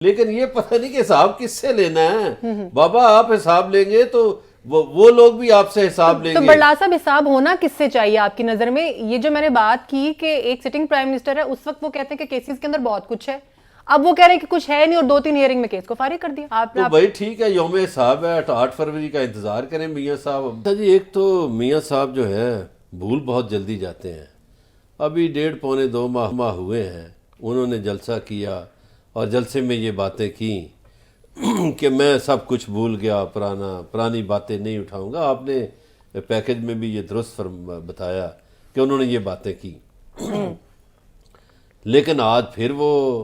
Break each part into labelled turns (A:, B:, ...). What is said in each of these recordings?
A: لیکن یہ پتہ نہیں کہ حساب کس سے لینا ہے. بابا آپ حساب لیں گے تو وہ لوگ بھی آپ سے حساب لیں گے.
B: تو بڑلا صاحب حساب ہونا کس سے چاہیے آپ کی نظر میں؟ یہ جو میں نے بات کی کہ ایک سٹنگ پرائم منسٹر ہے، اس وقت وہ کہتے ہیں کہ کیسز کے اندر بہت کچھ ہے، اب وہ کہہ رہے ہیں کہ کچھ ہے نہیں اور 2-3 ہیئرنگ میں کیس کو فارغ کر دیا.
A: تو بھائی ٹھیک ہے، یوم حساب ہے، 8 فروری کا انتظار کریں میاں صاحب. جی ایک تو میاں صاحب جو ہے بھول بہت جلدی جاتے ہیں. ابھی 1.5-2 ماہ ہوئے ہیں انہوں نے جلسہ کیا اور جلسے میں یہ باتیں کی کہ میں سب کچھ بھول گیا، پرانی باتیں نہیں اٹھاؤں گا. آپ نے پیکج میں بھی یہ درست بتایا کہ انہوں نے یہ باتیں کی. لیکن آج پھر وہ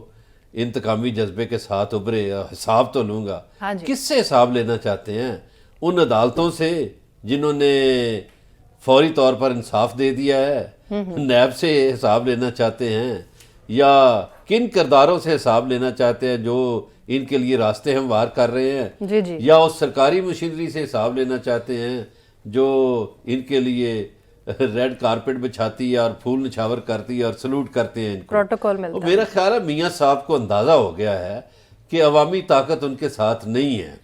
A: انتقامی جذبے کے ساتھ ابھرے، حساب تو لوں گا. کس سے حساب لینا چاہتے ہیں؟ ان عدالتوں سے جنہوں نے فوری طور پر انصاف دے دیا ہے؟ نیب سے حساب لینا چاہتے ہیں یا کن کرداروں سے حساب لینا چاہتے ہیں جو ان کے لیے راستے ہموار کر رہے ہیں؟ یا اس سرکاری مشینری سے حساب لینا چاہتے ہیں جو ان کے لیے ریڈ کارپٹ بچھاتی ہے اور پھول نچھاور کرتی ہے اور سلوٹ کرتے ہیں ان کو؟
B: پروٹوکول ملتا ہے.
A: میرا خیال ہے میاں صاحب کو اندازہ ہو گیا ہے کہ عوامی طاقت ان کے ساتھ نہیں ہے.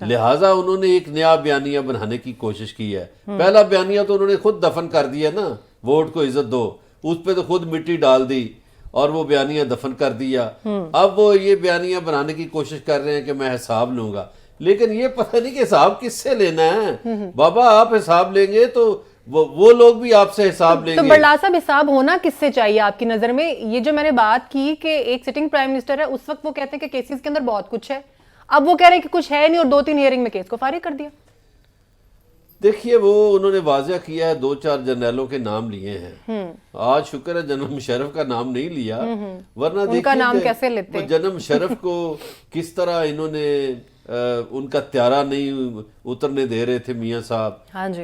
A: لہٰذا انہوں نے ایک نیا بیانیہ بنانے کی کوشش کی ہے. پہلا بیانیہ تو انہوں نے خود دفن کر دیا نا، ووٹ کو عزت دو، اس پہ تو خود مٹی ڈال دی اور وہ بیانیہ دفن کر دیا. اب وہ یہ بیانیہ بنانے کی کوشش کر رہے ہیں کہ میں حساب لوں گا. لیکن یہ پتہ نہیں کہ حساب کس سے لینا ہے. بابا آپ حساب لیں گے تو وہ لوگ بھی آپ سے حساب لیں گے.
B: تو بڑلا صاحب حساب ہونا کس سے چاہیے آپ کی نظر میں؟ یہ جو میں نے بات کی کہ ایک سٹنگ پرائم منسٹر ہے، اس وقت وہ کہتے ہیں کہ کیسز کے اندر بہت کچھ ہے، اب وہ کہہ رہے ہیں کہ کچھ ہے نہیں اور 2-3 ہیئرنگ میں کیس کو فارغ کر دیا.
A: دیکھیے وہ انہوں نے واضح کیا ہے، 2-4 جنرلوں کے نام لیے ہیں. آج شکر ہے جنرل مشرف کا نام نہیں لیا، ورنہ
B: ان کا نام کیسے لیتے؟
A: جنرل مشرف کو کس طرح انہوں نے ان کا تیارہ نہیں اترنے دے رہے تھے میاں صاحب،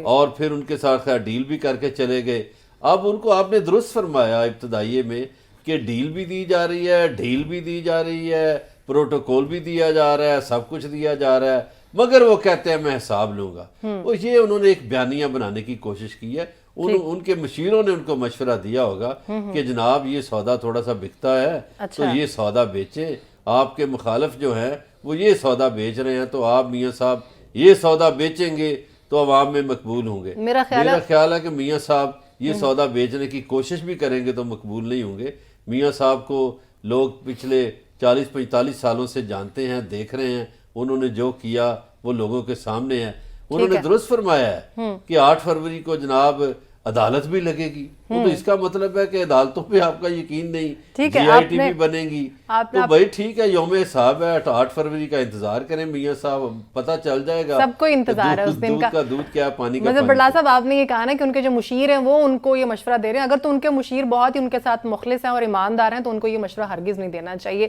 A: اور پھر ان کے ساتھ ڈیل بھی کر کے چلے گئے. اب ان کو آپ نے درست فرمایا ابتدائیے میں کہ ڈیل بھی دی جا رہی ہے، ڈھیل بھی دی جا رہی ہے، پروٹوکول بھی دیا جا رہا ہے، سب کچھ دیا جا رہا ہے، مگر وہ کہتے ہیں میں حساب لوں گا. یہ انہوں نے ایک بیانیہ بنانے کی کوشش کی ہے. ان کے مشیروں نے ان کو مشورہ دیا ہوگا کہ جناب یہ سودا تھوڑا سا بکتا ہے تو یہ سودا بیچیں. آپ کے مخالف جو ہیں وہ یہ سودا بیچ رہے ہیں تو آپ میاں صاحب یہ سودا بیچیں گے تو عوام میں مقبول ہوں گے. میرا خیال ہے کہ میاں صاحب یہ سودا بیچنے کی کوشش بھی کریں گے تو مقبول نہیں ہوں گے. میاں صاحب کو لوگ پچھلے 40-45 سالوں سے جانتے ہیں، دیکھ رہے ہیں. انہوں نے جو کیا وہ لوگوں کے سامنے ہے. انہوں نے درست فرمایا ہے کہ 8 فروری کو جناب عدالت بھی لگے گی. تو اس کا مطلب ہے کہ عدالتوں پہ آپ کا یقین نہیں، جی آئی ٹی بھی بنے گی. تو بھائی ٹھیک ہے، یوم حساب ہے، 8 فروری کا انتظار کریں میاں صاحب، پتہ چل جائے گا.
B: سب کو انتظار ہے اس دن کا.
A: دودھ کا دودھ کیا، پانی کا
B: مطلب بڑلا صاحب آپ نے یہ کہا نا کہ ان کے جو مشیر ہیں وہ ان کو یہ مشورہ دے رہے ہیں. اگر تو ان کے مشیر بہت ہی ان کے ساتھ مخلص ہیں اور ایماندار ہیں تو ان کو یہ مشورہ ہرگز نہیں دینا چاہیے.